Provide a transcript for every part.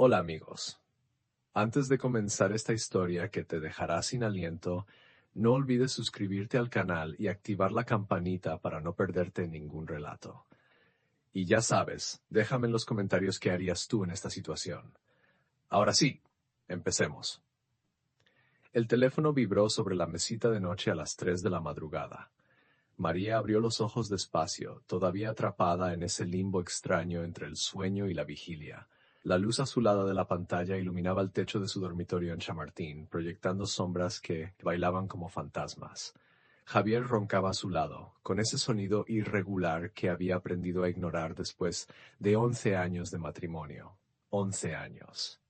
Hola amigos. Antes de comenzar esta historia que te dejará sin aliento, no olvides suscribirte al canal y activar la campanita para no perderte ningún relato. Y ya sabes, déjame en los comentarios qué harías tú en esta situación. Ahora sí, empecemos. El teléfono vibró sobre la mesita de noche a las 3 de la madrugada. María abrió los ojos despacio, todavía atrapada en ese limbo extraño entre el sueño y la vigilia. La luz azulada de la pantalla iluminaba el techo de su dormitorio en Chamartín, proyectando sombras que bailaban como fantasmas. Javier roncaba a su lado, con ese sonido irregular que había aprendido a ignorar después de 11 años de matrimonio. 11 años.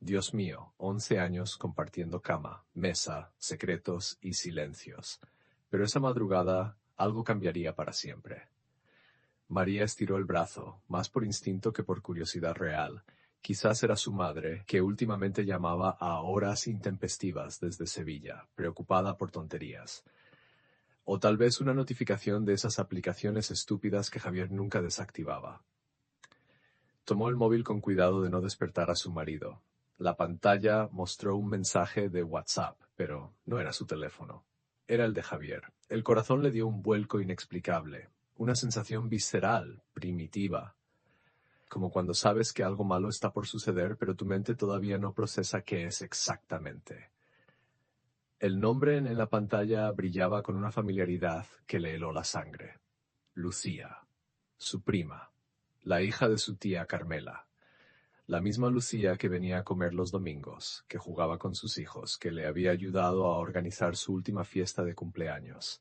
Dios mío, 11 años compartiendo cama, mesa, secretos y silencios. Pero esa madrugada algo cambiaría para siempre. María estiró el brazo, más por instinto que por curiosidad real. Quizás era su madre, que últimamente llamaba a horas intempestivas desde Sevilla, preocupada por tonterías. O tal vez una notificación de esas aplicaciones estúpidas que Javier nunca desactivaba. Tomó el móvil con cuidado de no despertar a su marido. La pantalla mostró un mensaje de WhatsApp, pero no era su teléfono. Era el de Javier. El corazón le dio un vuelco inexplicable, una sensación visceral, primitiva, como cuando sabes que algo malo está por suceder, pero tu mente todavía no procesa qué es exactamente. El nombre en la pantalla brillaba con una familiaridad que le heló la sangre. Lucía, su prima, la hija de su tía Carmela. La misma Lucía que venía a comer los domingos, que jugaba con sus hijos, que le había ayudado a organizar su última fiesta de cumpleaños.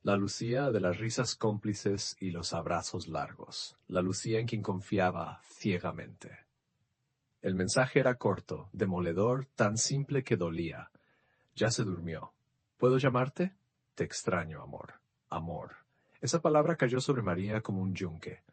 La Lucía de las risas cómplices y los abrazos largos. La Lucía en quien confiaba ciegamente. El mensaje era corto, demoledor, tan simple que dolía. Ya se durmió. ¿Puedo llamarte? Te extraño, amor. Amor. Esa palabra cayó sobre María como un yunque.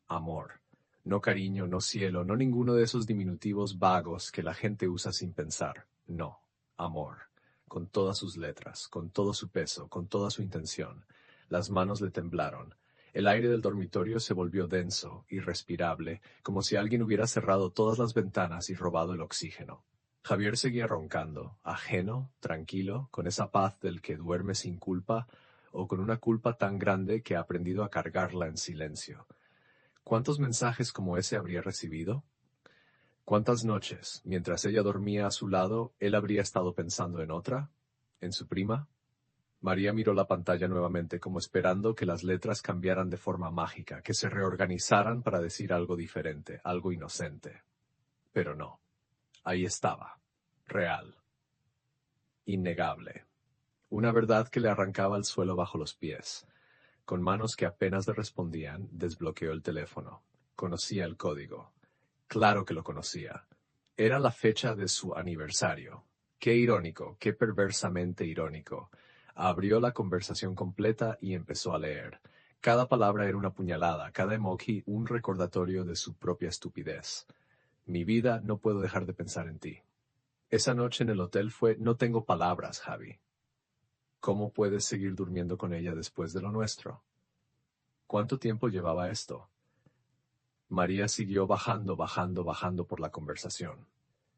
Amor. No cariño, no cielo, no ninguno de esos diminutivos vagos que la gente usa sin pensar. No. Amor. Con todas sus letras, con todo su peso, con toda su intención. Las manos le temblaron. El aire del dormitorio se volvió denso, irrespirable, como si alguien hubiera cerrado todas las ventanas y robado el oxígeno. Javier seguía roncando, ajeno, tranquilo, con esa paz del que duerme sin culpa, o con una culpa tan grande que ha aprendido a cargarla en silencio. ¿Cuántos mensajes como ese habría recibido? ¿Cuántas noches, mientras ella dormía a su lado, él habría estado pensando en otra? ¿En su prima? María miró la pantalla nuevamente como esperando que las letras cambiaran de forma mágica, que se reorganizaran para decir algo diferente, algo inocente. Pero no. Ahí estaba. Real. Innegable. Una verdad que le arrancaba el suelo bajo los pies. Con manos que apenas le respondían, desbloqueó el teléfono. Conocía el código. Claro que lo conocía. Era la fecha de su aniversario. Qué irónico, qué perversamente irónico. Abrió la conversación completa y empezó a leer. Cada palabra era una puñalada, cada emoji un recordatorio de su propia estupidez. Mi vida, no puedo dejar de pensar en ti. Esa noche en el hotel fue, no tengo palabras, Javi. ¿Cómo puedes seguir durmiendo con ella después de lo nuestro? ¿Cuánto tiempo llevaba esto? María siguió bajando por la conversación.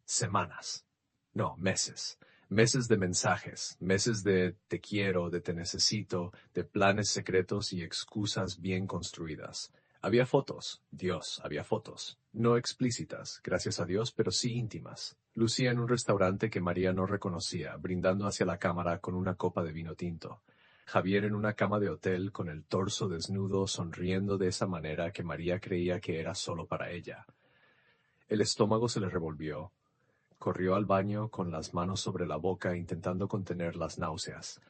Semanas. No, meses. Meses de mensajes, meses de te quiero, de te necesito, de planes secretos y excusas bien construidas. Había fotos, Dios, había fotos. No explícitas, gracias a Dios, pero sí íntimas. Lucía en un restaurante que María no reconocía, brindando hacia la cámara con una copa de vino tinto. Javier en una cama de hotel con el torso desnudo, sonriendo de esa manera que María creía que era solo para ella. El estómago se le revolvió. Corrió al baño con las manos sobre la boca intentando contener las náuseas.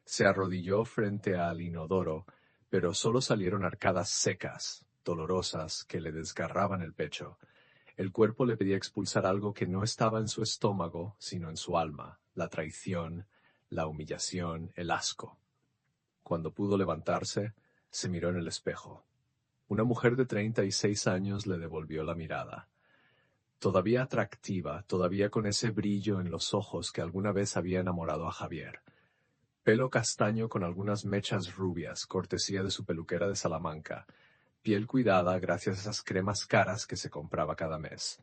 Se arrodilló frente al inodoro, pero solo salieron arcadas secas, dolorosas, que le desgarraban el pecho. El cuerpo le pedía expulsar algo que no estaba en su estómago, sino en su alma, la traición, la humillación, el asco. Cuando pudo levantarse, se miró en el espejo. Una mujer de 36 años le devolvió la mirada. Todavía atractiva, todavía con ese brillo en los ojos que alguna vez había enamorado a Javier. Pelo castaño con algunas mechas rubias, cortesía de su peluquera de Salamanca. Piel cuidada gracias a esas cremas caras que se compraba cada mes.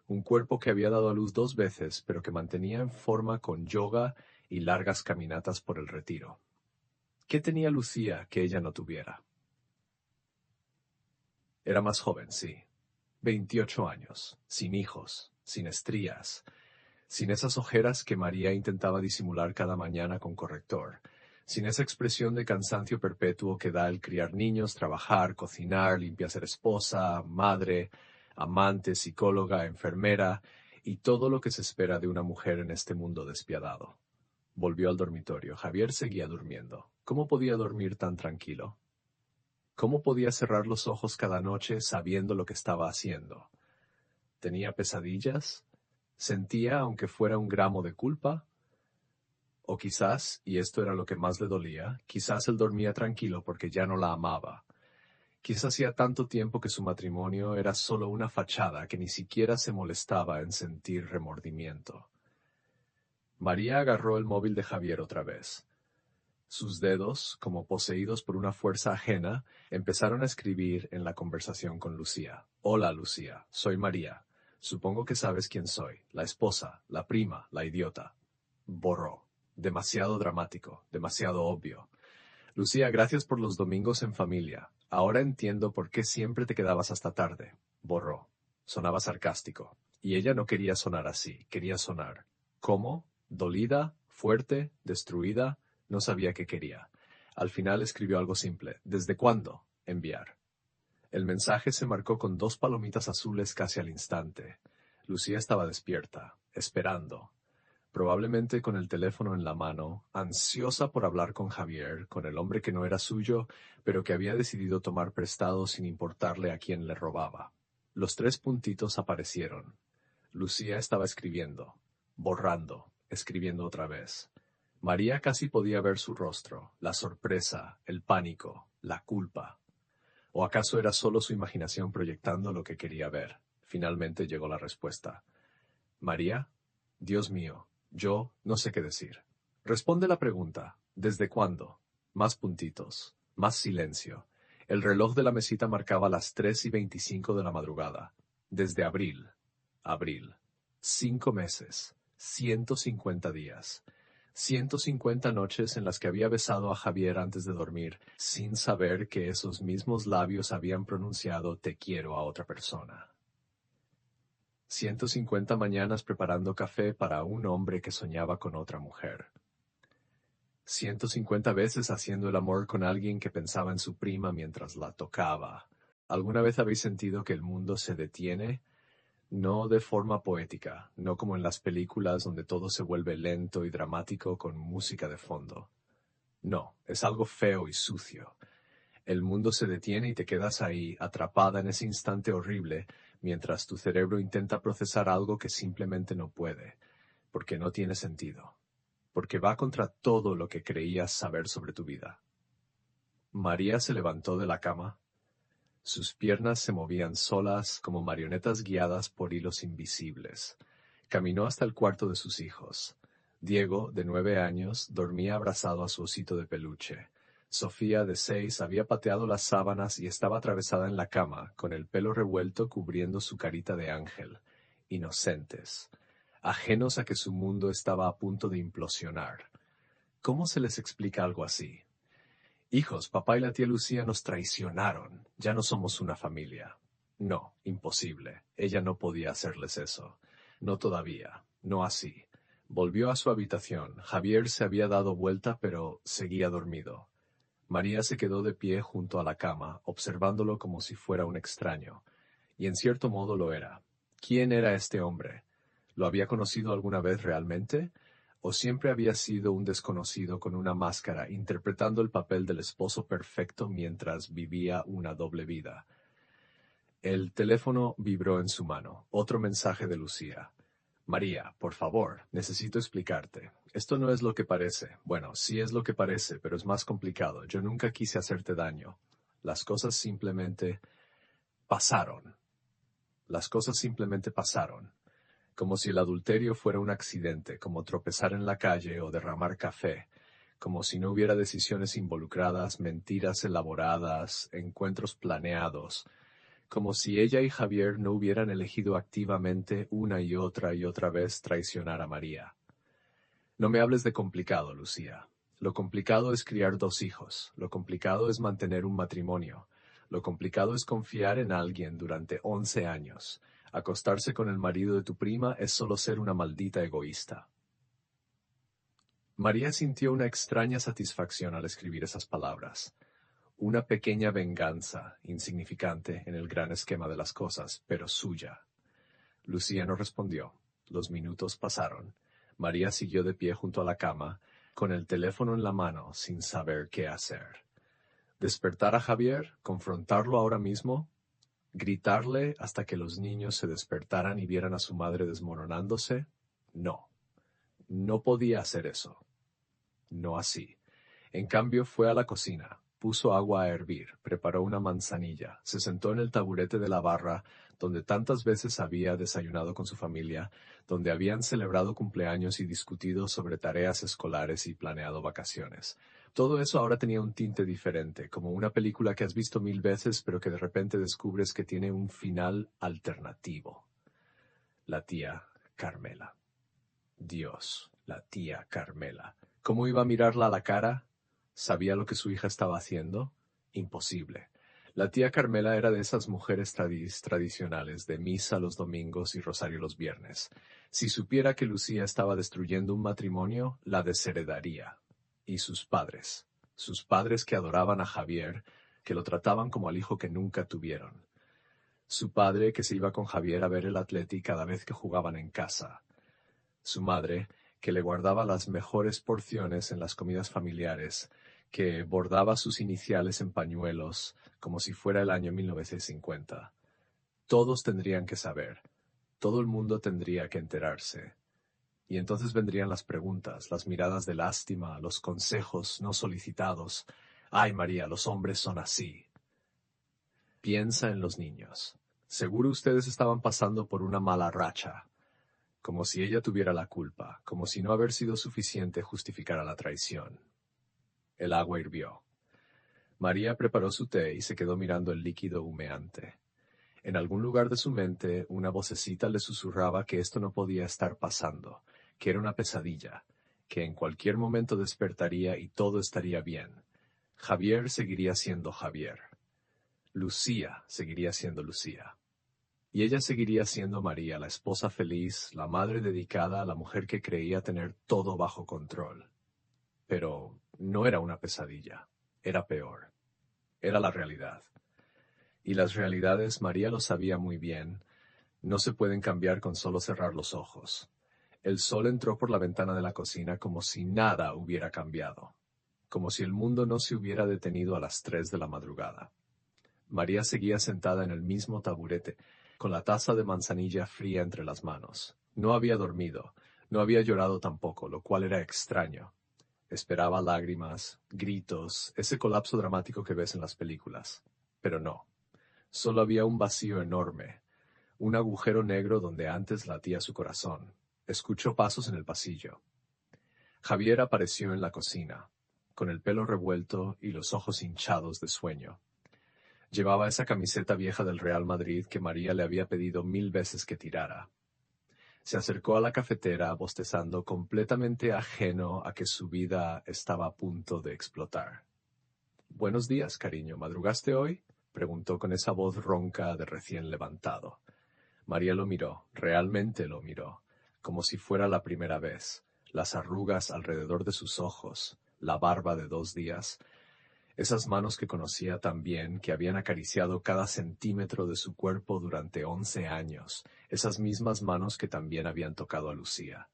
Un cuerpo que había dado a luz 2 veces, pero que mantenía en forma con yoga y largas caminatas por el retiro. ¿Qué tenía Lucía que ella no tuviera? Era más joven, sí. 28 años, sin hijos, sin estrías, sin esas ojeras que María intentaba disimular cada mañana con corrector, sin esa expresión de cansancio perpetuo que da el criar niños, trabajar, cocinar, limpiar, ser esposa, madre, amante, psicóloga, enfermera y todo lo que se espera de una mujer en este mundo despiadado. Volvió al dormitorio. Javier seguía durmiendo. ¿Cómo podía dormir tan tranquilo? ¿Cómo podía cerrar los ojos cada noche sabiendo lo que estaba haciendo? ¿Tenía pesadillas? ¿Sentía, aunque fuera un gramo de culpa? O quizás, y esto era lo que más le dolía, quizás él dormía tranquilo porque ya no la amaba. Quizás hacía tanto tiempo que su matrimonio era solo una fachada que ni siquiera se molestaba en sentir remordimiento. María agarró el móvil de Javier otra vez. Sus dedos, como poseídos por una fuerza ajena, empezaron a escribir en la conversación con Lucía. Hola, Lucía, soy María. Supongo que sabes quién soy. La esposa, la prima, la idiota. Borró. Demasiado dramático, demasiado obvio. Lucía, gracias por los domingos en familia. Ahora entiendo por qué siempre te quedabas hasta tarde. Borró. Sonaba sarcástico. Y ella no quería sonar así, quería sonar. ¿Cómo? ¿Dolida? ¿Fuerte? ¿Destruida? No sabía qué quería. Al final escribió algo simple. ¿Desde cuándo? Enviar. El mensaje se marcó con 2 palomitas azules casi al instante. Lucía estaba despierta, esperando. Probablemente con el teléfono en la mano, ansiosa por hablar con Javier, con el hombre que no era suyo, pero que había decidido tomar prestado sin importarle a quién le robaba. Los 3 puntitos aparecieron. Lucía estaba escribiendo, borrando, escribiendo otra vez. María casi podía ver su rostro, la sorpresa, el pánico, la culpa. ¿O acaso era solo su imaginación proyectando lo que quería ver? Finalmente llegó la respuesta. María, Dios mío, yo no sé qué decir. Responde la pregunta. ¿Desde cuándo? Más puntitos. Más silencio. El reloj de la mesita marcaba las 3:25 de la madrugada. Desde abril. Abril. 5 meses. 150 días. 150 noches en las que había besado a Javier antes de dormir, sin saber que esos mismos labios habían pronunciado te quiero a otra persona. 150 mañanas preparando café para un hombre que soñaba con otra mujer. 150 veces haciendo el amor con alguien que pensaba en su prima mientras la tocaba. ¿Alguna vez habéis sentido que el mundo se detiene? No de forma poética, no como en las películas donde todo se vuelve lento y dramático con música de fondo. No, es algo feo y sucio. El mundo se detiene y te quedas ahí, atrapada en ese instante horrible, mientras tu cerebro intenta procesar algo que simplemente no puede, porque no tiene sentido, porque va contra todo lo que creías saber sobre tu vida. María se levantó de la cama. Sus piernas se movían solas como marionetas guiadas por hilos invisibles. Caminó hasta el cuarto de sus hijos. Diego, de 9 años, dormía abrazado a su osito de peluche. Sofía, de 6, había pateado las sábanas y estaba atravesada en la cama, con el pelo revuelto cubriendo su carita de ángel. Inocentes. Ajenos a que su mundo estaba a punto de implosionar. ¿Cómo se les explica algo así? Hijos, papá y la tía Lucía nos traicionaron. Ya no somos una familia. No, imposible. Ella no podía hacerles eso. No todavía. No así. Volvió a su habitación. Javier se había dado vuelta, pero seguía dormido. María se quedó de pie junto a la cama, observándolo como si fuera un extraño. Y en cierto modo lo era. ¿Quién era este hombre? ¿Lo había conocido alguna vez realmente? ¿O siempre había sido un desconocido con una máscara, interpretando el papel del esposo perfecto mientras vivía una doble vida? El teléfono vibró en su mano. Otro mensaje de Lucía. María, por favor, necesito explicarte. Esto no es lo que parece. Bueno, sí es lo que parece, pero es más complicado. Yo nunca quise hacerte daño. Las cosas simplemente pasaron. Las cosas simplemente pasaron. Como si el adulterio fuera un accidente, como tropezar en la calle o derramar café, como si no hubiera decisiones involucradas, mentiras elaboradas, encuentros planeados, como si ella y Javier no hubieran elegido activamente una y otra vez traicionar a María. No me hables de complicado, Lucía. Lo complicado es criar 2 hijos, lo complicado es mantener un matrimonio, lo complicado es confiar en alguien durante 11 años. Acostarse con el marido de tu prima es solo ser una maldita egoísta. María sintió una extraña satisfacción al escribir esas palabras. Una pequeña venganza, insignificante en el gran esquema de las cosas, pero suya. Lucía no respondió. Los minutos pasaron. María siguió de pie junto a la cama, con el teléfono en la mano, sin saber qué hacer. ¿Despertar a Javier? ¿Confrontarlo ahora mismo? ¿Gritarle hasta que los niños se despertaran y vieran a su madre desmoronándose? No. No podía hacer eso. No así. En cambio fue a la cocina, puso agua a hervir, preparó una manzanilla, se sentó en el taburete de la barra, donde tantas veces había desayunado con su familia, donde habían celebrado cumpleaños y discutido sobre tareas escolares y planeado vacaciones. Todo eso ahora tenía un tinte diferente, como una película que has visto 1000 veces, pero que de repente descubres que tiene un final alternativo. La tía Carmela. Dios, la tía Carmela. ¿Cómo iba a mirarla a la cara? ¿Sabía lo que su hija estaba haciendo? Imposible. La tía Carmela era de esas mujeres tradicionales, de misa los domingos y rosario los viernes. Si supiera que Lucía estaba destruyendo un matrimonio, la desheredaría. Y sus padres que adoraban a Javier, que lo trataban como al hijo que nunca tuvieron. Su padre que se iba con Javier a ver el Atleti cada vez que jugaban en casa. Su madre, que le guardaba las mejores porciones en las comidas familiares, que bordaba sus iniciales en pañuelos, como si fuera el año 1950. Todos tendrían que saber, todo el mundo tendría que enterarse. Y entonces vendrían las preguntas, las miradas de lástima, los consejos no solicitados. Ay, María, los hombres son así. Piensa en los niños. Seguro ustedes estaban pasando por una mala racha. Como si ella tuviera la culpa, como si no haber sido suficiente justificara la traición. El agua hirvió. María preparó su té y se quedó mirando el líquido humeante. En algún lugar de su mente, una vocecita le susurraba que esto no podía estar pasando, que era una pesadilla, que en cualquier momento despertaría y todo estaría bien. Javier seguiría siendo Javier. Lucía seguiría siendo Lucía. Y ella seguiría siendo María, la esposa feliz, la madre dedicada, la mujer que creía tener todo bajo control. Pero no era una pesadilla, era peor. Era la realidad. Y las realidades, María lo sabía muy bien, no se pueden cambiar con solo cerrar los ojos. El sol entró por la ventana de la cocina como si nada hubiera cambiado, como si el mundo no se hubiera detenido a las 3 de la madrugada. María seguía sentada en el mismo taburete, con la taza de manzanilla fría entre las manos. No había dormido, no había llorado tampoco, lo cual era extraño. Esperaba lágrimas, gritos, ese colapso dramático que ves en las películas. Pero no. Solo había un vacío enorme, un agujero negro donde antes latía su corazón. Escuchó pasos en el pasillo. Javier apareció en la cocina, con el pelo revuelto y los ojos hinchados de sueño. Llevaba esa camiseta vieja del Real Madrid que María le había pedido 1000 veces que tirara. Se acercó a la cafetera bostezando, completamente ajeno a que su vida estaba a punto de explotar. «Buenos días, cariño. ¿Madrugaste hoy?», preguntó con esa voz ronca de recién levantado. María lo miró, realmente lo miró, como si fuera la primera vez, las arrugas alrededor de sus ojos, la barba de 2 días, esas manos que conocía tan bien, que habían acariciado cada centímetro de su cuerpo durante 11 años, esas mismas manos que también habían tocado a Lucía,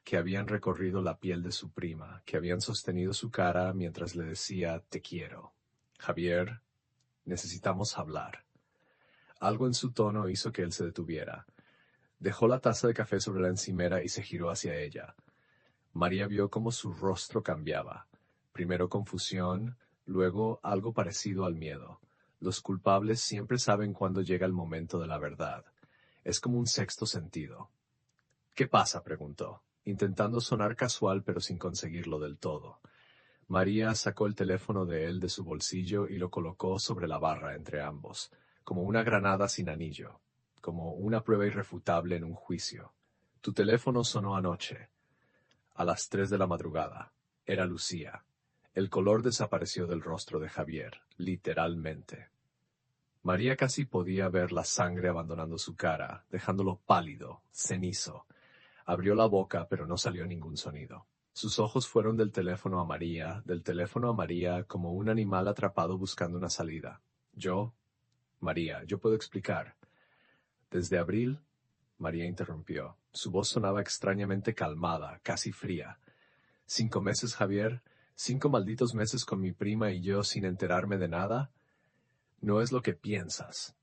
que habían recorrido la piel de su prima, que habían sostenido su cara mientras le decía «te quiero». «Javier, necesitamos hablar». Algo en su tono hizo que él se detuviera. Dejó la taza de café sobre la encimera y se giró hacia ella. María vio cómo su rostro cambiaba. Primero confusión, luego algo parecido al miedo. Los culpables siempre saben cuándo llega el momento de la verdad. Es como un sexto sentido. «¿Qué pasa?», preguntó, intentando sonar casual pero sin conseguirlo del todo. María sacó el teléfono de él de su bolsillo y lo colocó sobre la barra entre ambos. como una granada sin anillo, como una prueba irrefutable en un juicio. Tu teléfono sonó anoche, a las 3 de la madrugada. Era Lucía. El color desapareció del rostro de Javier, literalmente. María casi podía ver la sangre abandonando su cara, dejándolo pálido, cenizo. Abrió la boca, pero no salió ningún sonido. Sus ojos fueron del teléfono a María, del teléfono a María, como un animal atrapado buscando una salida. María, yo puedo explicar. Desde abril, María interrumpió. Su voz sonaba extrañamente calmada, casi fría. 5 meses, Javier, 5 malditos meses con mi prima y yo sin enterarme de nada. No es lo que piensas,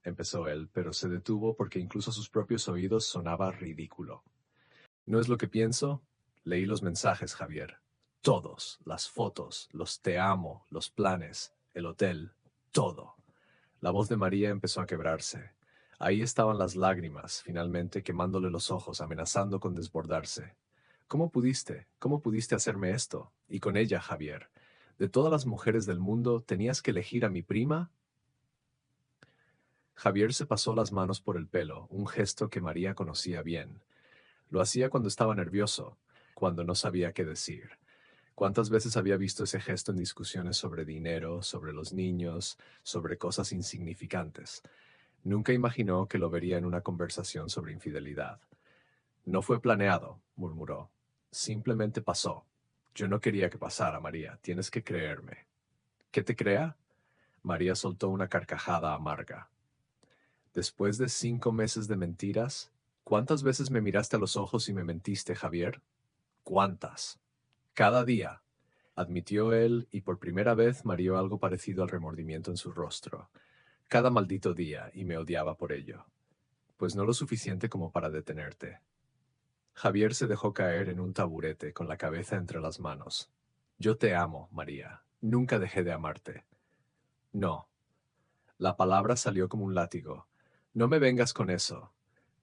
empezó él, pero se detuvo porque incluso a sus propios oídos sonaba ridículo. No es lo que pienso. Leí los mensajes, Javier. Todos, las fotos, los te amo, los planes, el hotel, todo. La voz de María empezó a quebrarse. Ahí estaban las lágrimas, finalmente quemándole los ojos, amenazando con desbordarse. ¿Cómo pudiste? ¿Cómo pudiste hacerme esto? Y con ella, Javier. De todas las mujeres del mundo, ¿tenías que elegir a mi prima? Javier se pasó las manos por el pelo, un gesto que María conocía bien. Lo hacía cuando estaba nervioso, cuando no sabía qué decir. ¿Cuántas veces había visto ese gesto en discusiones sobre dinero, sobre los niños, sobre cosas insignificantes? Nunca imaginó que lo vería en una conversación sobre infidelidad. No fue planeado, murmuró. Simplemente pasó. Yo no quería que pasara, María. Tienes que creerme. ¿Que te crea? María soltó una carcajada amarga. Después de 5 meses de mentiras, ¿cuántas veces me miraste a los ojos y me mentiste, Javier? ¿Cuántas? Cada día, admitió él, y por primera vez marió algo parecido al remordimiento en su rostro. Cada maldito día, y me odiaba por ello. Pues no lo suficiente como para detenerte. Javier se dejó caer en un taburete con la cabeza entre las manos. Yo te amo, María. Nunca dejé de amarte. No. La palabra salió como un látigo. No me vengas con eso.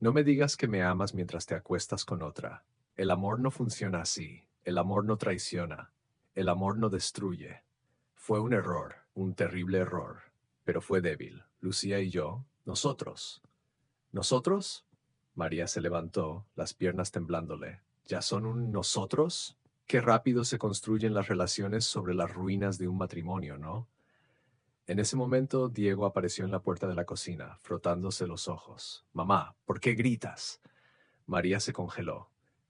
No me digas que me amas mientras te acuestas con otra. El amor no funciona así. El amor no traiciona. El amor no destruye. Fue un error, un terrible error. Pero fue débil. Lucía y yo, nosotros. ¿Nosotros? María se levantó, las piernas temblándole. ¿Ya son un nosotros? Qué rápido se construyen las relaciones sobre las ruinas de un matrimonio, ¿no? En ese momento, Diego apareció en la puerta de la cocina, frotándose los ojos. Mamá, ¿por qué gritas? María se congeló.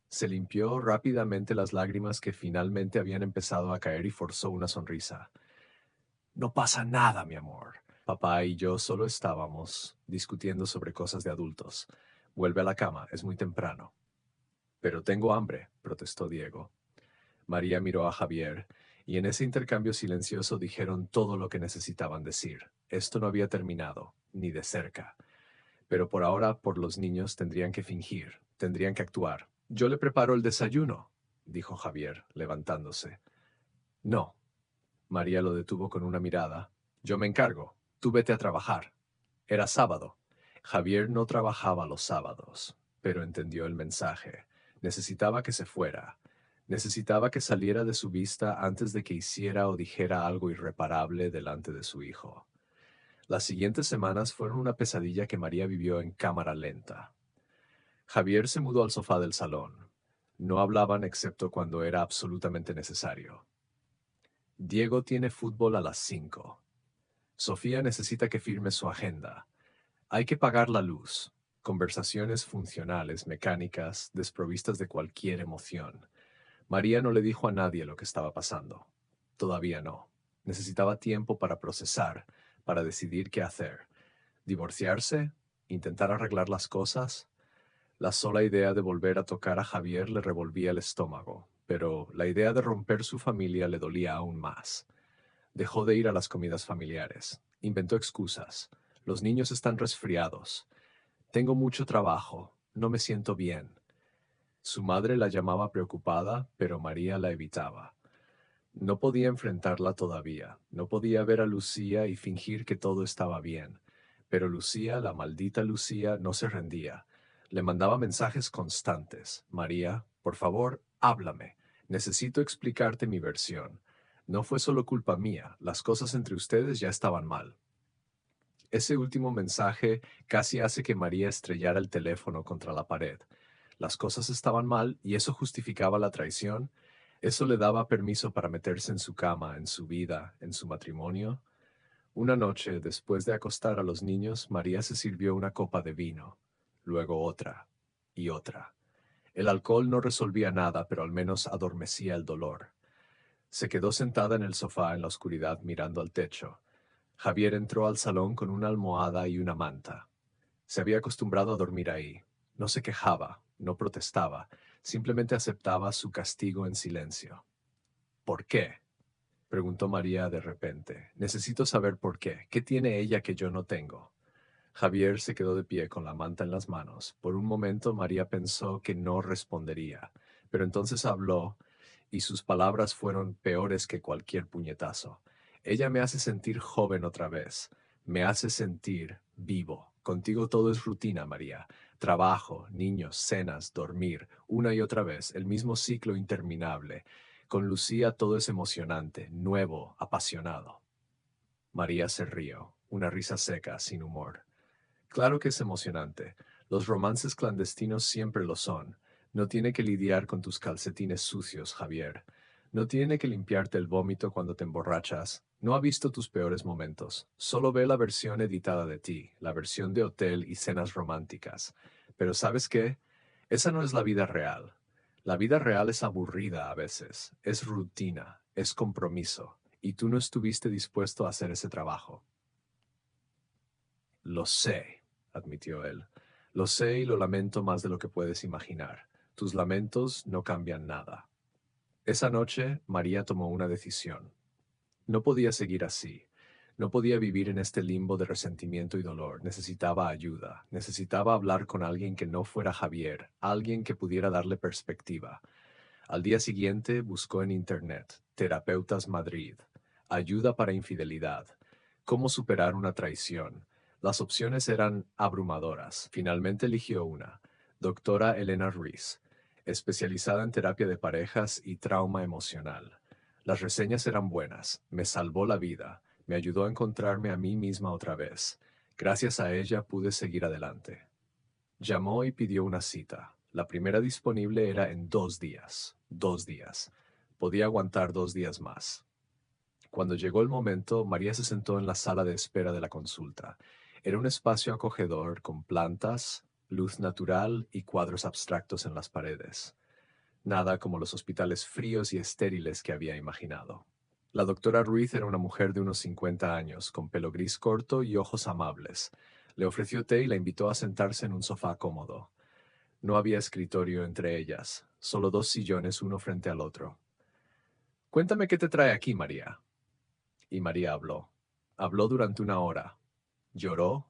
Se limpió rápidamente las lágrimas que finalmente habían empezado a caer y forzó una sonrisa. No pasa nada, mi amor. Papá y yo solo estábamos discutiendo sobre cosas de adultos. Vuelve a la cama, es muy temprano. Pero tengo hambre, protestó Diego. María miró a Javier, y en ese intercambio silencioso dijeron todo lo que necesitaban decir. Esto no había terminado, ni de cerca. Pero por ahora, por los niños, tendrían que fingir, tendrían que actuar. Yo le preparo el desayuno, dijo Javier, levantándose. No. María lo detuvo con una mirada. Yo me encargo. Tú vete a trabajar. Era sábado. Javier no trabajaba los sábados, pero entendió el mensaje. Necesitaba que se fuera. Necesitaba que saliera de su vista antes de que hiciera o dijera algo irreparable delante de su hijo. Las siguientes semanas fueron una pesadilla que María vivió en cámara lenta. Javier se mudó al sofá del salón. No hablaban excepto cuando era absolutamente necesario. Diego tiene fútbol a las 5. Sofía necesita que firme su agenda. Hay que pagar la luz. Conversaciones funcionales, mecánicas, desprovistas de cualquier emoción. María no le dijo a nadie lo que estaba pasando. Todavía no. Necesitaba tiempo para procesar, para decidir qué hacer. ¿Divorciarse? ¿Intentar arreglar las cosas? La sola idea de volver a tocar a Javier le revolvía el estómago, pero la idea de romper su familia le dolía aún más. Dejó de ir a las comidas familiares. Inventó excusas. Los niños están resfriados. Tengo mucho trabajo. No me siento bien. Su madre la llamaba preocupada, pero María la evitaba. No podía enfrentarla todavía. No podía ver a Lucía y fingir que todo estaba bien. Pero Lucía, la maldita Lucía, no se rendía. Le mandaba mensajes constantes. María, por favor, háblame. Necesito explicarte mi versión. No fue solo culpa mía. Las cosas entre ustedes ya estaban mal. Ese último mensaje casi hace que María estrellara el teléfono contra la pared. Las cosas estaban mal y eso justificaba la traición. Eso le daba permiso para meterse en su cama, en su vida, en su matrimonio. Una noche, después de acostar a los niños, María se sirvió una copa de vino, luego otra y otra. El alcohol no resolvía nada, pero al menos adormecía el dolor. Se quedó sentada en el sofá en la oscuridad mirando al techo. Javier entró al salón con una almohada y una manta. Se había acostumbrado a dormir ahí. No se quejaba, no protestaba, simplemente aceptaba su castigo en silencio. ¿Por qué? Preguntó María de repente. Necesito saber por qué. ¿Qué tiene ella que yo no tengo? Javier se quedó de pie con la manta en las manos. Por un momento María pensó que no respondería, pero entonces habló y sus palabras fueron peores que cualquier puñetazo. Ella me hace sentir joven otra vez. Me hace sentir vivo. Contigo todo es rutina, María. Trabajo, niños, cenas, dormir, una y otra vez, el mismo ciclo interminable. Con Lucía todo es emocionante, nuevo, apasionado. María se rió, una risa seca, sin humor. Claro que es emocionante. Los romances clandestinos siempre lo son. No tiene que lidiar con tus calcetines sucios, Javier. No tiene que limpiarte el vómito cuando te emborrachas. No ha visto tus peores momentos. Solo ve la versión editada de ti, la versión de hotel y cenas románticas. Pero ¿sabes qué? Esa no es la vida real. La vida real es aburrida a veces. Es rutina, es compromiso. Y tú no estuviste dispuesto a hacer ese trabajo. Lo sé, admitió él. Lo sé y lo lamento más de lo que puedes imaginar. Tus lamentos no cambian nada. Esa noche, María tomó una decisión. No podía seguir así. No podía vivir en este limbo de resentimiento y dolor. Necesitaba ayuda. Necesitaba hablar con alguien que no fuera Javier, alguien que pudiera darle perspectiva. Al día siguiente buscó en Internet, Terapeutas Madrid, ayuda para infidelidad, cómo superar una traición. Las opciones eran abrumadoras. Finalmente eligió una, doctora Elena Ruiz, especializada en terapia de parejas y trauma emocional. Las reseñas eran buenas, me salvó la vida, me ayudó a encontrarme a mí misma otra vez. Gracias a ella pude seguir adelante. Llamó y pidió una cita. La primera disponible era en 2 días. 2 días. Podía aguantar 2 días más. Cuando llegó el momento, María se sentó en la sala de espera de la consulta. Era un espacio acogedor con plantas, luz natural y cuadros abstractos en las paredes. Nada como los hospitales fríos y estériles que había imaginado. La doctora Ruiz era una mujer de unos 50 años, con pelo gris corto y ojos amables. Le ofreció té y la invitó a sentarse en un sofá cómodo. No había escritorio entre ellas, solo 2 sillones uno frente al otro. Cuéntame qué te trae aquí, María. Y María habló. Habló durante una hora. Lloró,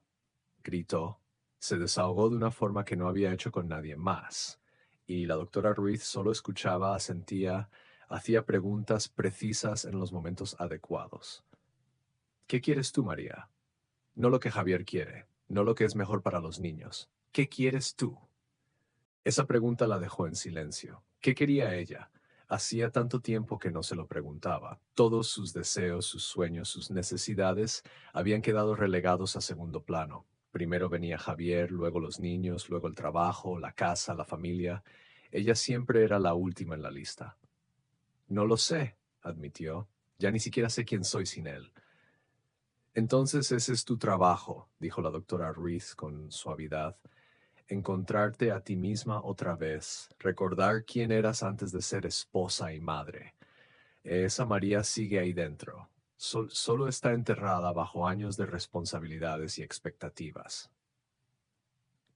gritó, se desahogó de una forma que no había hecho con nadie más. Y la doctora Ruiz solo escuchaba, asentía, hacía preguntas precisas en los momentos adecuados. ¿Qué quieres tú, María? No lo que Javier quiere, no lo que es mejor para los niños. ¿Qué quieres tú? Esa pregunta la dejó en silencio. ¿Qué quería ella? Hacía tanto tiempo que no se lo preguntaba. Todos sus deseos, sus sueños, sus necesidades habían quedado relegados a segundo plano. Primero venía Javier, luego los niños, luego el trabajo, la casa, la familia. Ella siempre era la última en la lista. No lo sé, admitió. Ya ni siquiera sé quién soy sin él. Entonces ese es tu trabajo, dijo la doctora Ruiz con suavidad. Encontrarte a ti misma otra vez, recordar quién eras antes de ser esposa y madre. Esa María sigue ahí dentro. Solo está enterrada bajo años de responsabilidades y expectativas.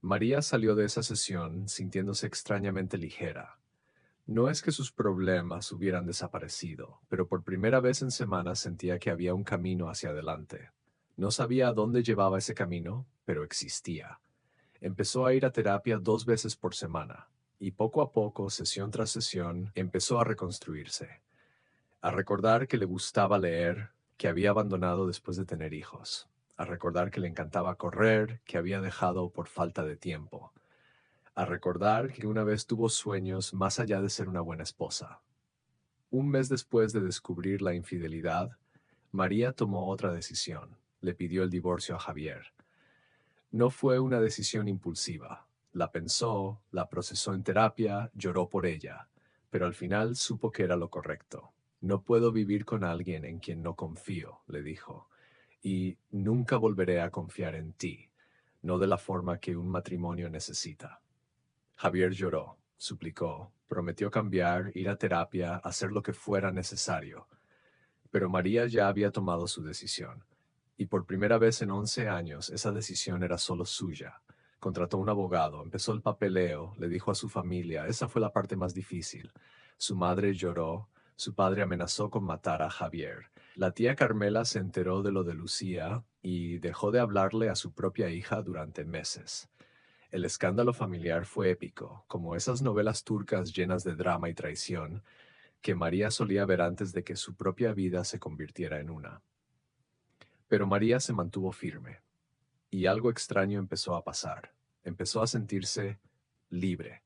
María salió de esa sesión sintiéndose extrañamente ligera. No es que sus problemas hubieran desaparecido, pero por primera vez en semanas sentía que había un camino hacia adelante. No sabía a dónde llevaba ese camino, pero existía. Empezó a ir a terapia 2 veces por semana, y poco a poco, sesión tras sesión, empezó a reconstruirse, a recordar que le gustaba leer, que había abandonado después de tener hijos, a recordar que le encantaba correr, que había dejado por falta de tiempo, a recordar que una vez tuvo sueños más allá de ser una buena esposa. Un mes después de descubrir la infidelidad, María tomó otra decisión. le pidió el divorcio a Javier. No fue una decisión impulsiva. La pensó, la procesó en terapia, lloró por ella, pero al final supo que era lo correcto. No puedo vivir con alguien en quien no confío, le dijo, y nunca volveré a confiar en ti, no de la forma que un matrimonio necesita. Javier lloró, suplicó, prometió cambiar, ir a terapia, hacer lo que fuera necesario. Pero María ya había tomado su decisión, y por primera vez en 11 años esa decisión era solo suya. Contrató un abogado, empezó el papeleo, le dijo a su familia, esa fue la parte más difícil. Su madre lloró, su padre amenazó con matar a Javier. La tía Carmela se enteró de lo de Lucía y dejó de hablarle a su propia hija durante meses. El escándalo familiar fue épico, como esas novelas turcas llenas de drama y traición que María solía ver antes de que su propia vida se convirtiera en una. Pero María se mantuvo firme, y algo extraño empezó a pasar. Empezó a sentirse libre,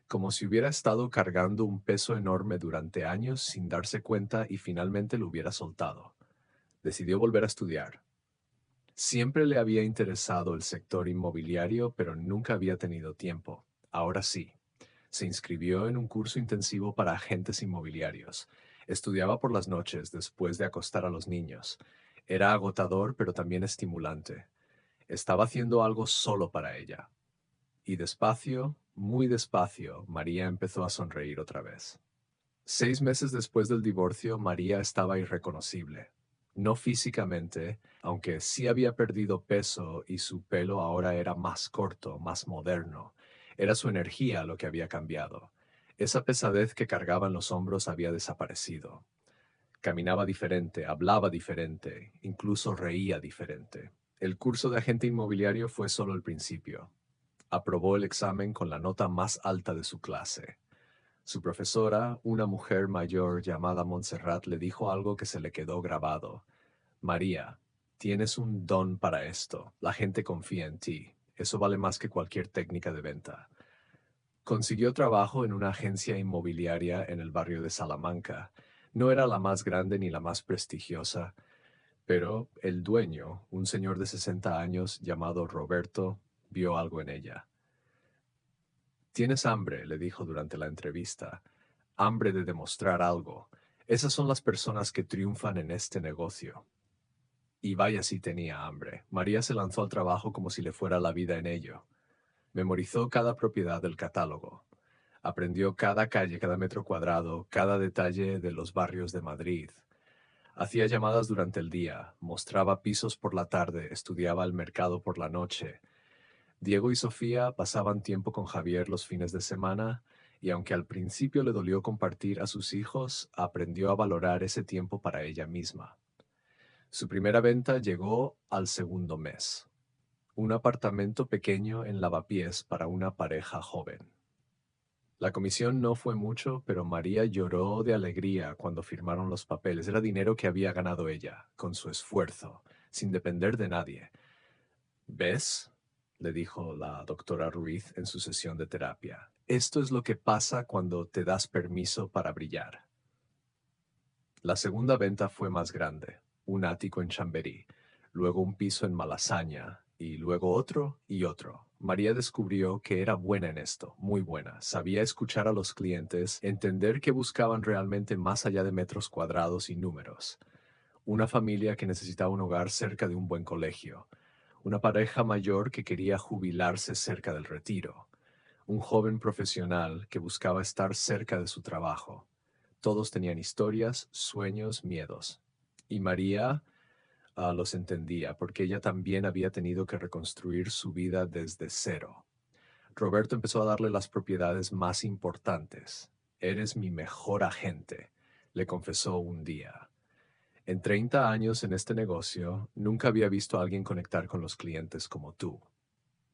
como si hubiera estado cargando un peso enorme durante años sin darse cuenta y finalmente lo hubiera soltado. Decidió volver a estudiar. Siempre le había interesado el sector inmobiliario, pero nunca había tenido tiempo. Ahora sí. Se inscribió en un curso intensivo para agentes inmobiliarios. Estudiaba por las noches después de acostar a los niños. Era agotador, pero también estimulante. Estaba haciendo algo solo para ella. Y despacio, muy despacio, María empezó a sonreír otra vez. 6 meses después del divorcio, María estaba irreconocible. No físicamente, aunque sí había perdido peso y su pelo ahora era más corto, más moderno. Era su energía lo que había cambiado. Esa pesadez que cargaba en los hombros había desaparecido. Caminaba diferente, hablaba diferente, incluso reía diferente. El curso de agente inmobiliario fue solo el principio. Aprobó el examen con la nota más alta de su clase. Su profesora, una mujer mayor llamada Montserrat, le dijo algo que se le quedó grabado. María, tienes un don para esto. La gente confía en ti. Eso vale más que cualquier técnica de venta. Consiguió trabajo en una agencia inmobiliaria en el barrio de Salamanca. No era la más grande ni la más prestigiosa, pero el dueño, un señor de 60 años llamado Roberto, vio algo en ella. Tienes hambre, le dijo durante la entrevista. Hambre de demostrar algo. Esas son las personas que triunfan en este negocio. Y vaya si tenía hambre. María se lanzó al trabajo como si le fuera la vida en ello. Memorizó cada propiedad del catálogo. Aprendió cada calle, cada metro cuadrado, cada detalle de los barrios de Madrid. Hacía llamadas durante el día, mostraba pisos por la tarde, estudiaba el mercado por la noche. Diego y Sofía pasaban tiempo con Javier los fines de semana, y aunque al principio le dolió compartir a sus hijos, aprendió a valorar ese tiempo para ella misma. Su primera venta llegó al segundo mes. Un apartamento pequeño en Lavapiés para una pareja joven. La comisión no fue mucho, pero María lloró de alegría cuando firmaron los papeles. Era dinero que había ganado ella, con su esfuerzo, sin depender de nadie. ¿Ves?, le dijo la doctora Ruiz en su sesión de terapia. Esto es lo que pasa cuando te das permiso para brillar. La segunda venta fue más grande, un ático en Chamberí, luego un piso en Malasaña, y luego otro y otro. María descubrió que era buena en esto, muy buena. Sabía escuchar a los clientes, entender que buscaban realmente más allá de metros cuadrados y números. Una familia que necesitaba un hogar cerca de un buen colegio. Una pareja mayor que quería jubilarse cerca del retiro. Un joven profesional que buscaba estar cerca de su trabajo. Todos tenían historias, sueños, miedos. Y María los entendía, porque ella también había tenido que reconstruir su vida desde cero. Roberto empezó a darle las propiedades más importantes. Eres mi mejor agente, le confesó un día. En 30 años en este negocio, nunca había visto a alguien conectar con los clientes como tú.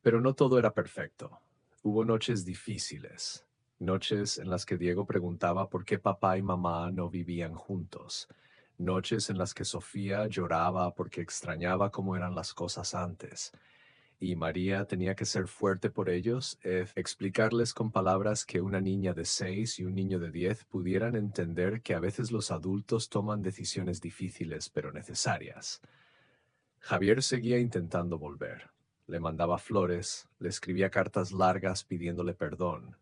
Pero no todo era perfecto. Hubo noches difíciles, noches en las que Diego preguntaba por qué papá y mamá no vivían juntos, noches en las que Sofía lloraba porque extrañaba cómo eran las cosas antes, y María tenía que ser fuerte por ellos, explicarles con palabras que una niña de 6 y un niño de 10 pudieran entender que a veces los adultos toman decisiones difíciles pero necesarias. Javier seguía intentando volver. Le mandaba flores, le escribía cartas largas pidiéndole perdón.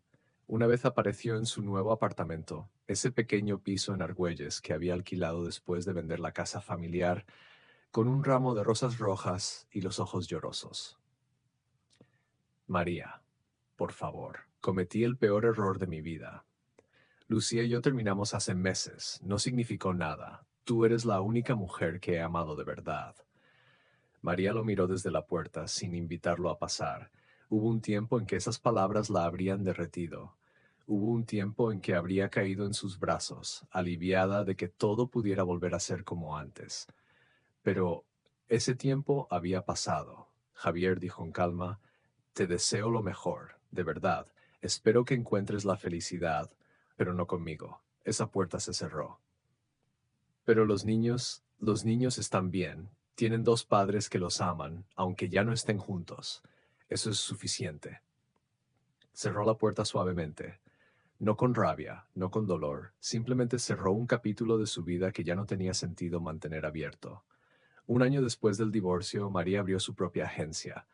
Una vez apareció en su nuevo apartamento, ese pequeño piso en Argüelles que había alquilado después de vender la casa familiar, con un ramo de rosas rojas y los ojos llorosos. María, por favor, cometí el peor error de mi vida. Lucía y yo terminamos hace meses. No significó nada. Tú eres la única mujer que he amado de verdad. María lo miró desde la puerta, sin invitarlo a pasar. Hubo un tiempo en que esas palabras la habrían derretido. Hubo un tiempo en que habría caído en sus brazos, aliviada de que todo pudiera volver a ser como antes. Pero ese tiempo había pasado. Javier dijo en calma, te deseo lo mejor, de verdad. Espero que encuentres la felicidad, pero no conmigo. Esa puerta se cerró. Pero los niños están bien. Tienen dos padres que los aman, aunque ya no estén juntos. Eso es suficiente. Cerró la puerta suavemente. No con rabia, no con dolor, simplemente cerró un capítulo de su vida que ya no tenía sentido mantener abierto. Un año después del divorcio, María abrió su propia agencia.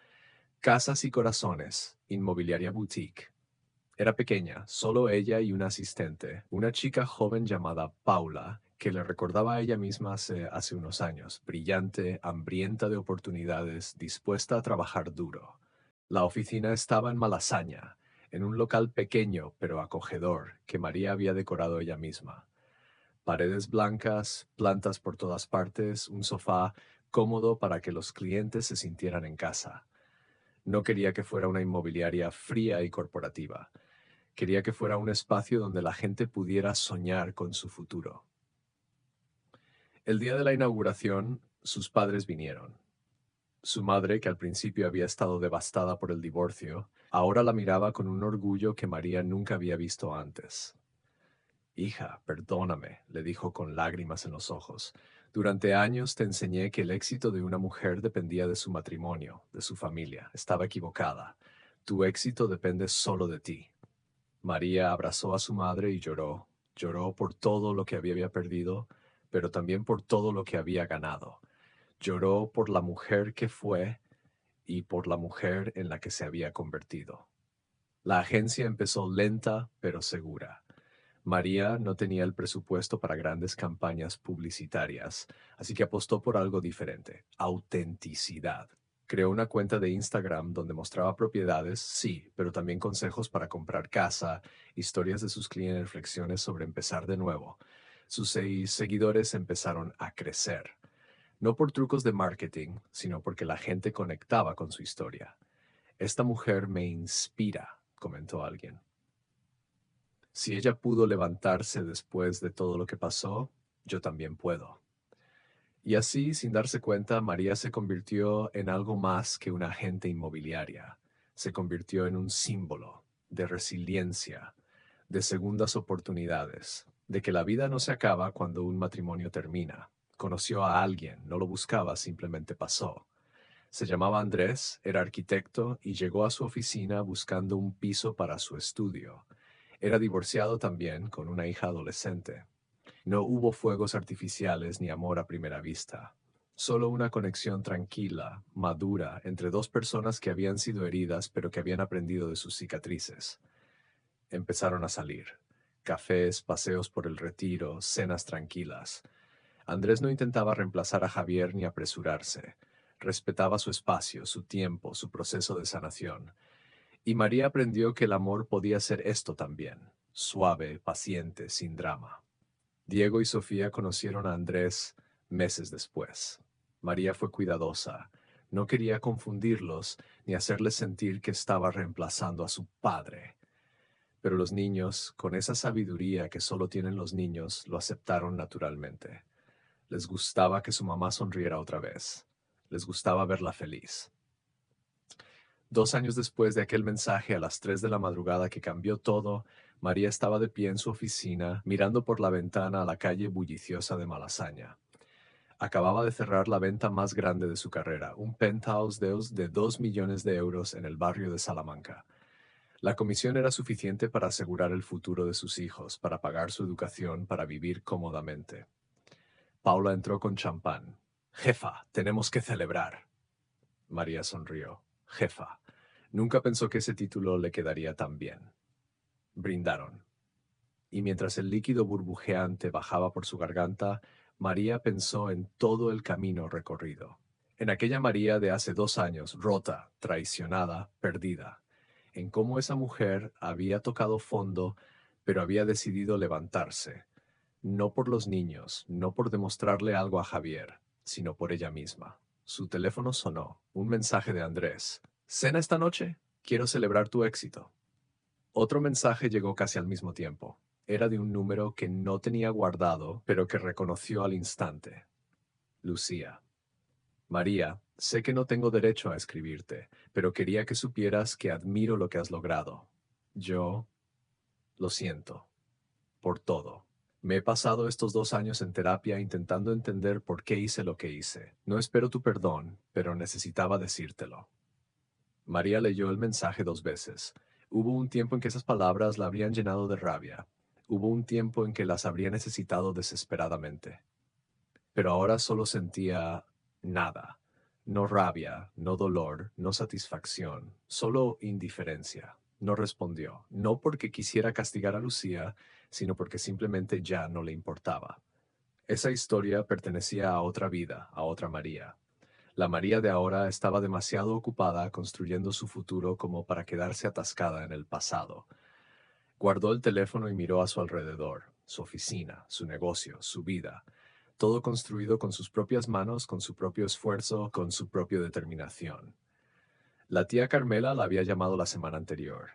Casas y Corazones, Inmobiliaria Boutique. Era pequeña, solo ella y una asistente, una chica joven llamada Paula, que le recordaba a ella misma hace unos años, brillante, hambrienta de oportunidades, dispuesta a trabajar duro. La oficina estaba en Malasaña, en un local pequeño pero acogedor que María había decorado ella misma. Paredes blancas, plantas por todas partes, un sofá cómodo para que los clientes se sintieran en casa. No quería que fuera una inmobiliaria fría y corporativa. Quería que fuera un espacio donde la gente pudiera soñar con su futuro. El día de la inauguración, sus padres vinieron. Su madre, que al principio había estado devastada por el divorcio, ahora la miraba con un orgullo que María nunca había visto antes. Hija, perdóname, le dijo con lágrimas en los ojos. Durante años te enseñé que el éxito de una mujer dependía de su matrimonio, de su familia. Estaba equivocada. Tu éxito depende solo de ti. María abrazó a su madre y lloró. Lloró por todo lo que había perdido, pero también por todo lo que había ganado. Lloró por la mujer que fue y por la mujer en la que se había convertido. La agencia empezó lenta pero segura. María no tenía el presupuesto para grandes campañas publicitarias, así que apostó por algo diferente: autenticidad. Creó una cuenta de Instagram donde mostraba propiedades, sí, pero también consejos para comprar casa, historias de sus clientes, reflexiones sobre empezar de nuevo. Sus seguidores empezaron a crecer, no por trucos de marketing, sino porque la gente conectaba con su historia. Esta mujer me inspira, comentó alguien. Si ella pudo levantarse después de todo lo que pasó, yo también puedo. Y así, sin darse cuenta, María se convirtió en algo más que una agente inmobiliaria. Se convirtió en un símbolo de resiliencia, de segundas oportunidades, de que la vida no se acaba cuando un matrimonio termina. Conoció a alguien, no lo buscaba, simplemente pasó. Se llamaba Andrés, era arquitecto y llegó a su oficina buscando un piso para su estudio. Era divorciado también, con una hija adolescente. No hubo fuegos artificiales ni amor a primera vista. Solo una conexión tranquila, madura, entre dos personas que habían sido heridas pero que habían aprendido de sus cicatrices. Empezaron a salir. Cafés, paseos por el retiro, cenas tranquilas. Andrés no intentaba reemplazar a Javier ni apresurarse. Respetaba su espacio, su tiempo, su proceso de sanación. Y María aprendió que el amor podía ser esto también: suave, paciente, sin drama. Diego y Sofía conocieron a Andrés meses después. María fue cuidadosa. No quería confundirlos ni hacerles sentir que estaba reemplazando a su padre. Pero los niños, con esa sabiduría que solo tienen los niños, lo aceptaron naturalmente. Les gustaba que su mamá sonriera otra vez. Les gustaba verla feliz. 2 años después de aquel mensaje a las 3 de la madrugada que cambió todo, María estaba de pie en su oficina, mirando por la ventana a la calle bulliciosa de Malasaña. Acababa de cerrar la venta más grande de su carrera, un penthouse de 2 millones de euros en el barrio de Salamanca. La comisión era suficiente para asegurar el futuro de sus hijos, para pagar su educación, para vivir cómodamente. Paula entró con champán. Jefa, tenemos que celebrar. María sonrió. Jefa. Nunca pensó que ese título le quedaría tan bien. Brindaron. Y mientras el líquido burbujeante bajaba por su garganta, María pensó en todo el camino recorrido. En aquella María de hace 2 años, rota, traicionada, perdida. En cómo esa mujer había tocado fondo, pero había decidido levantarse. No por los niños, no por demostrarle algo a Javier, sino por ella misma. Su teléfono sonó. Un mensaje de Andrés. ¿Cena esta noche? Quiero celebrar tu éxito. Otro mensaje llegó casi al mismo tiempo. Era de un número que no tenía guardado, pero que reconoció al instante. Lucía. María, sé que no tengo derecho a escribirte, pero quería que supieras que admiro lo que has logrado. Yo lo siento por todo. Me he pasado estos 2 años en terapia intentando entender por qué hice lo que hice. No espero tu perdón, pero necesitaba decírtelo. María leyó el mensaje 2 veces. Hubo un tiempo en que esas palabras la habrían llenado de rabia. Hubo un tiempo en que las habría necesitado desesperadamente. Pero ahora solo sentía nada. No rabia, no dolor, no satisfacción, solo indiferencia. No respondió, no porque quisiera castigar a Lucía, sino porque simplemente ya no le importaba. Esa historia pertenecía a otra vida, a otra María. La María de ahora estaba demasiado ocupada construyendo su futuro como para quedarse atascada en el pasado. Guardó el teléfono y miró a su alrededor, su oficina, su negocio, su vida, todo construido con sus propias manos, con su propio esfuerzo, con su propia determinación. La tía Carmela la había llamado la semana anterior.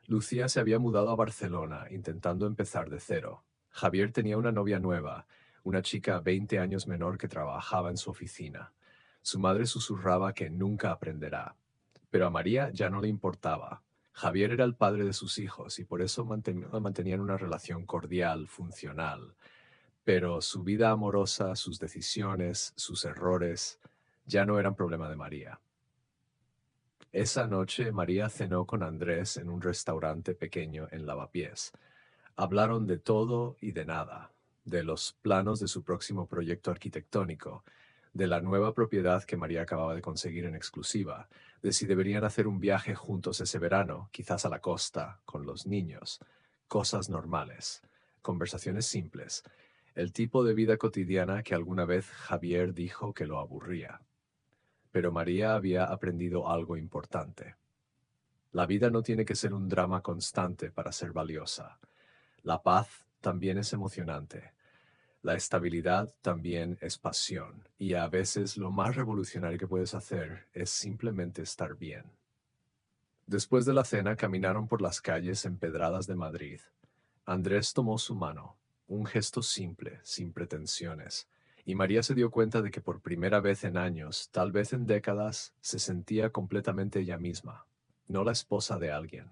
Lucía se había mudado a Barcelona, intentando empezar de cero. Javier tenía una novia nueva, una chica 20 años menor que trabajaba en su oficina. Su madre susurraba que nunca aprenderá. Pero a María ya no le importaba. Javier era el padre de sus hijos y por eso mantenían una relación cordial, funcional. Pero su vida amorosa, sus decisiones, sus errores, ya no eran problema de María. Esa noche María cenó con Andrés en un restaurante pequeño en Lavapiés. Hablaron de todo y de nada, de los planos de su próximo proyecto arquitectónico, de la nueva propiedad que María acababa de conseguir en exclusiva, de si deberían hacer un viaje juntos ese verano, quizás a la costa, con los niños. Cosas normales, conversaciones simples, el tipo de vida cotidiana que alguna vez Javier dijo que lo aburría. Pero María había aprendido algo importante. La vida no tiene que ser un drama constante para ser valiosa. La paz también es emocionante. La estabilidad también es pasión. Y a veces lo más revolucionario que puedes hacer es simplemente estar bien. Después de la cena caminaron por las calles empedradas de Madrid. Andrés tomó su mano, un gesto simple, sin pretensiones, y María se dio cuenta de que por primera vez en años, tal vez en décadas, se sentía completamente ella misma, no la esposa de alguien,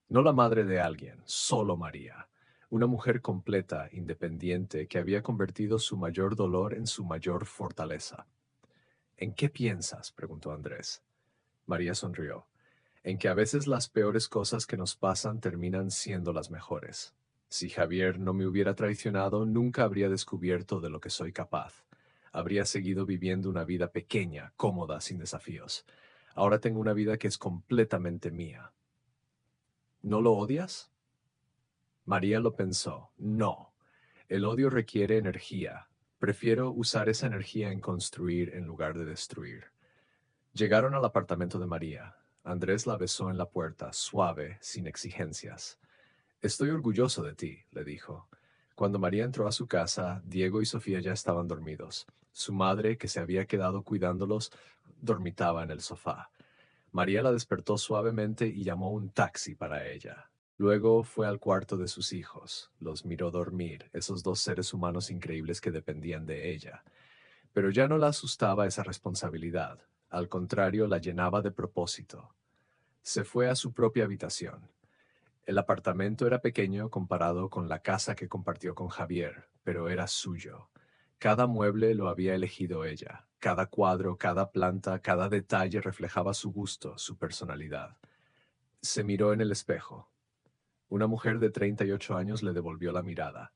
no la madre de alguien, solo María, una mujer completa, independiente, que había convertido su mayor dolor en su mayor fortaleza. ¿En qué piensas?, preguntó Andrés. María sonrió. En que a veces las peores cosas que nos pasan terminan siendo las mejores. Si Javier no me hubiera traicionado, nunca habría descubierto de lo que soy capaz. Habría seguido viviendo una vida pequeña, cómoda, sin desafíos. Ahora tengo una vida que es completamente mía. ¿No lo odias? María lo pensó. No. El odio requiere energía. Prefiero usar esa energía en construir en lugar de destruir. Llegaron al apartamento de María. Andrés la besó en la puerta, suave, sin exigencias. Estoy orgulloso de ti, le dijo. Cuando María entró a su casa, Diego y Sofía ya estaban dormidos. Su madre, que se había quedado cuidándolos, dormitaba en el sofá. María la despertó suavemente y llamó un taxi para ella. Luego fue al cuarto de sus hijos. Los miró dormir, esos dos seres humanos increíbles que dependían de ella. Pero ya no la asustaba esa responsabilidad. Al contrario, la llenaba de propósito. Se fue a su propia habitación. El apartamento era pequeño comparado con la casa que compartió con Javier, pero era suyo. Cada mueble lo había elegido ella. Cada cuadro, cada planta, cada detalle reflejaba su gusto, su personalidad. Se miró en el espejo. Una mujer de 38 años le devolvió la mirada.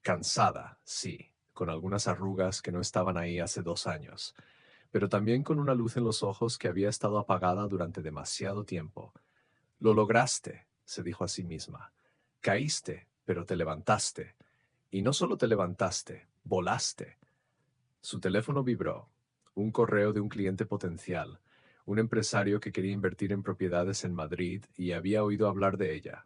Cansada, sí, con algunas arrugas que no estaban ahí hace 2 años, pero también con una luz en los ojos que había estado apagada durante demasiado tiempo. Lo lograste, se dijo a sí misma. Caíste, pero te levantaste. Y no solo te levantaste, volaste. Su teléfono vibró. Un correo de un cliente potencial, un empresario que quería invertir en propiedades en Madrid y había oído hablar de ella.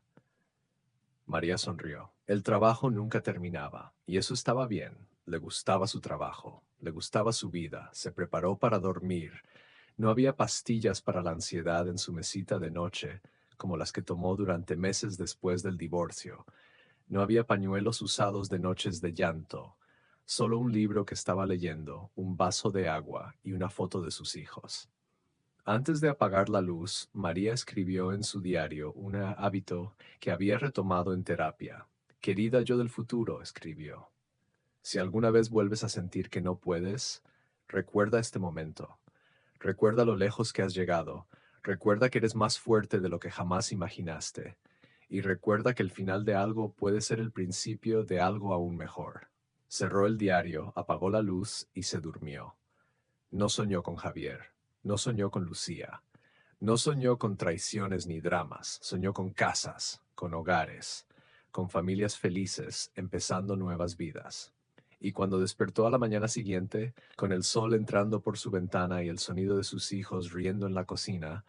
María sonrió. El trabajo nunca terminaba, y eso estaba bien. Le gustaba su trabajo, le gustaba su vida, se preparó para dormir. No había pastillas para la ansiedad en su mesita de noche, como las que tomó durante meses después del divorcio. No había pañuelos usados de noches de llanto, solo un libro que estaba leyendo, un vaso de agua y una foto de sus hijos. Antes de apagar la luz, María escribió en su diario un hábito que había retomado en terapia. Querida yo del futuro, escribió. Si alguna vez vuelves a sentir que no puedes, recuerda este momento. Recuerda lo lejos que has llegado. Recuerda que eres más fuerte de lo que jamás imaginaste. Y recuerda que el final de algo puede ser el principio de algo aún mejor. Cerró el diario, apagó la luz y se durmió. No soñó con Javier. No soñó con Lucía. No soñó con traiciones ni dramas. Soñó con casas, con hogares, con familias felices, empezando nuevas vidas. Y cuando despertó a la mañana siguiente, con el sol entrando por su ventana y el sonido de sus hijos riendo en la cocina,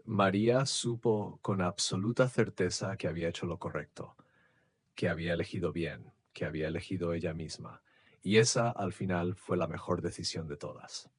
María supo con absoluta certeza que había hecho lo correcto, que había elegido bien, que había elegido ella misma. Y esa, al final, fue la mejor decisión de todas.